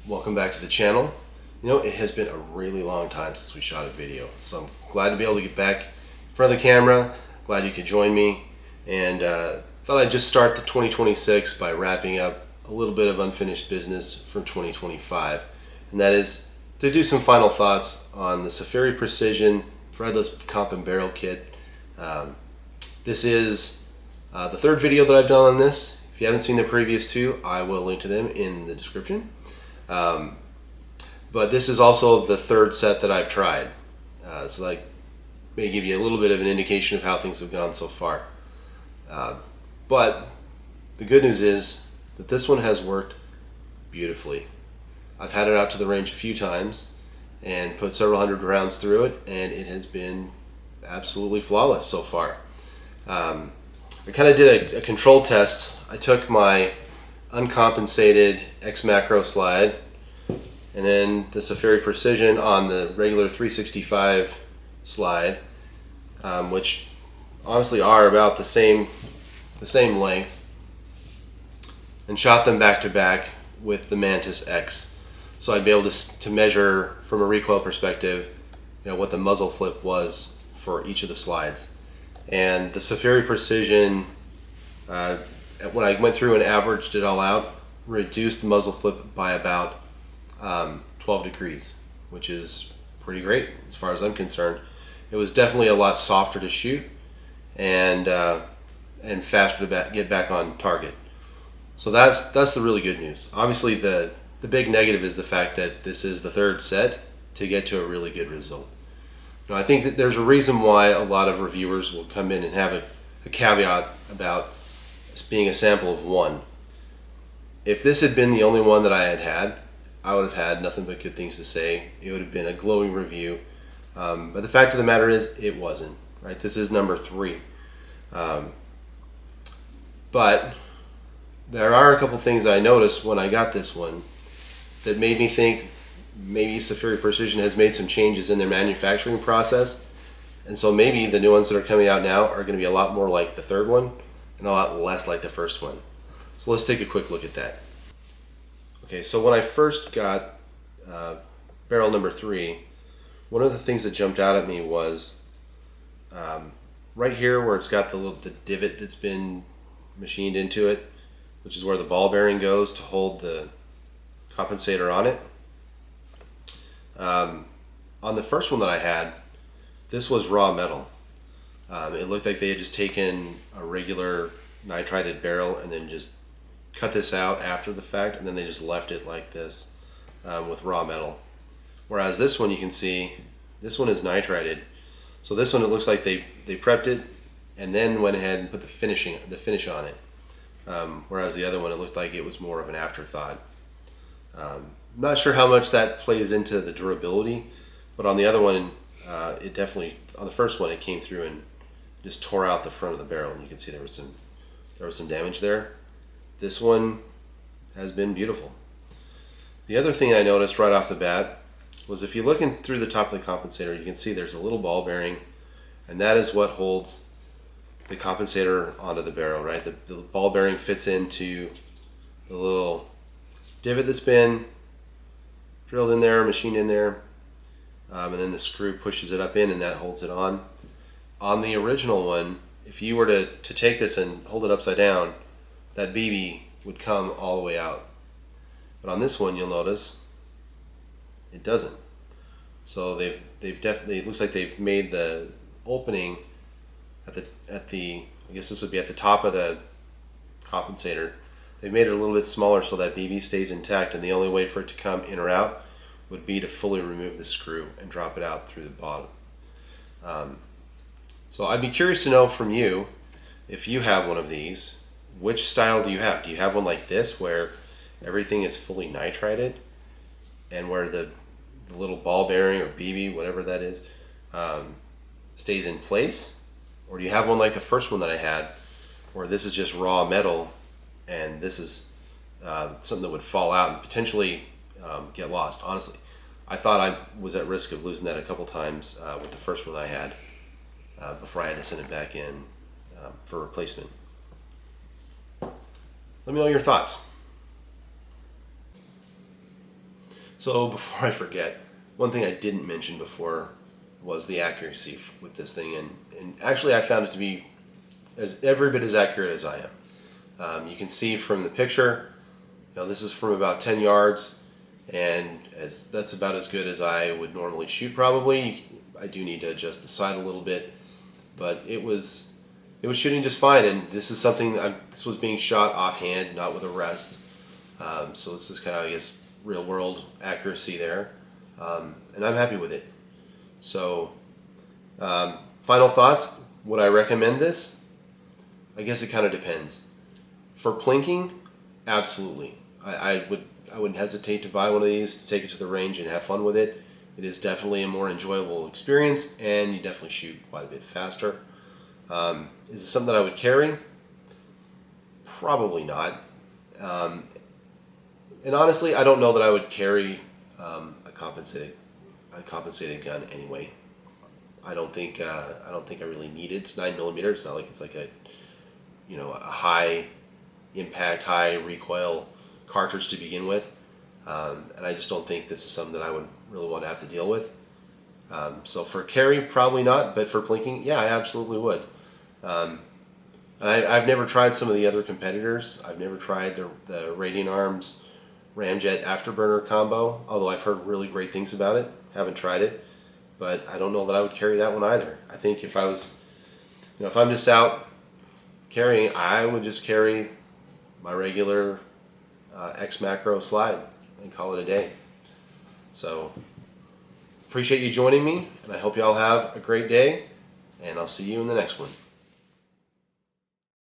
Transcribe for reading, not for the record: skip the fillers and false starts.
welcome back to the channel. You know, it has been a really long time since we shot a video, so I'm glad to be able to get back in front of the camera. Glad you could join me, and thought I'd just start the 2026 by wrapping up a little bit of unfinished business from 2025, and that is to do some final thoughts on the Zaffiri Precision Threadless Comp and Barrel Kit. This is the third video that I've done on this. If you haven't seen the previous two, I will link to them in the description. But this is also the third set that I've tried. So that may give you a little bit of an indication of how things have gone so far. But the good news is that this one has worked beautifully. I've had it out to the range a few times and put several hundred rounds through it, and it has been absolutely flawless so far. I kind of did a control test. I took my uncompensated X macro slide and then the Zaffiri Precision on the regular 365 slide, which honestly are about the same length, and shot them back to back with the Mantis X. So I'd be able to measure from a recoil perspective, you know, what the muzzle flip was for each of the slides. And the Zaffiri Precision, when I went through and averaged it all out, reduced the muzzle flip by about 12 degrees, which is pretty great as far as I'm concerned. It was definitely a lot softer to shoot and faster to get back on target. So that's the really good news. Obviously, the big negative is the fact that this is the third set to get to a really good result. Now, I think that there's a reason why a lot of reviewers will come in and have a caveat about this being a sample of one. If this had been the only one that I had, I would have had nothing but good things to say. It would have been a glowing review. But the fact of the matter is, it wasn't. Right? This is number 3. But there are a couple things I noticed when I got this one that made me think maybe Zaffiri Precision has made some changes in their manufacturing process, and so maybe the new ones that are coming out now are going to be a lot more like the third one and a lot less like the first one. So let's take a quick look at that. Okay, so when I first got barrel number 3, one of the things that jumped out at me was right here where it's got the divot that's been machined into it, which is where the ball bearing goes to hold the compensator on it. On the first one that I had, this was raw metal. It looked like they had just taken a regular nitrided barrel and then just cut this out after the fact, and then they just left it like this with raw metal. Whereas this one, you can see, this one is nitrided. So this one, it looks like they prepped it and then went ahead and put the finish on it. Whereas the other one, it looked like it was more of an afterthought. I'm not sure how much that plays into the durability, but on the other one, it definitely, on the first one, it came through and just tore out the front of the barrel, and you can see there was some damage there. This one has been beautiful. The other thing I noticed right off the bat was if you're looking through the top of the compensator, you can see there's a little ball bearing, and that is what holds the compensator onto the barrel, right? The ball bearing fits into the little divot that's been drilled in there, machined in there, and then the screw pushes it up in, and that holds it on. On the original one, if you were to take this and hold it upside down, that BB would come all the way out. But on this one, you'll notice it doesn't. So they've definitely, it looks like they've made the opening at the I guess this would be at the top of the compensator. They made it a little bit smaller so that BB stays intact, and the only way for it to come in or out would be to fully remove the screw and drop it out through the bottom. So I'd be curious to know from you, if you have one of these, which style do you have? Do you have one like this where everything is fully nitrided and where the little ball bearing or BB, whatever that is, stays in place? Or do you have one like the first one that I had where this is just raw metal and this is something that would fall out and potentially get lost? Honestly, I thought I was at risk of losing that a couple times with the first one I had before I had to send it back in for replacement. Let me know your thoughts. So before I forget, one thing I didn't mention before was the accuracy with this thing, and actually I found it to be as every bit as accurate as I am. You can see from the picture, this is from about 10 yards, and that's about as good as I would normally shoot probably. I do need to adjust the sight a little bit, but it was shooting just fine, and this is something this was being shot offhand, not with a rest. So this is kind of, I guess, real world accuracy there, and I'm happy with it. So final thoughts, would I recommend this? I guess it kind of depends. For plinking, absolutely. I wouldn't hesitate to buy one of these, to take it to the range and have fun with it. It is definitely a more enjoyable experience, and you definitely shoot quite a bit faster. Is it something that I would carry? Probably not. And honestly, I don't know that I would carry a compensated gun anyway. I don't think I really need it. It's 9mm. It's not like it's like a high impact, high recoil cartridge to begin with, and I just don't think this is something that I would really want to have to deal with. So for carry, probably not, but for plinking, yeah, I absolutely would. And I've never tried some of the other competitors. I've never tried the Radiant Arms Ramjet Afterburner combo, although I've heard really great things about it. Haven't tried it, but I don't know that I would carry that one either. I think if I was, if I'm just out carrying, I would just carry my regular X Macro slide and call it a day. So appreciate you joining me, and I hope you all have a great day, and I'll see you in the next one.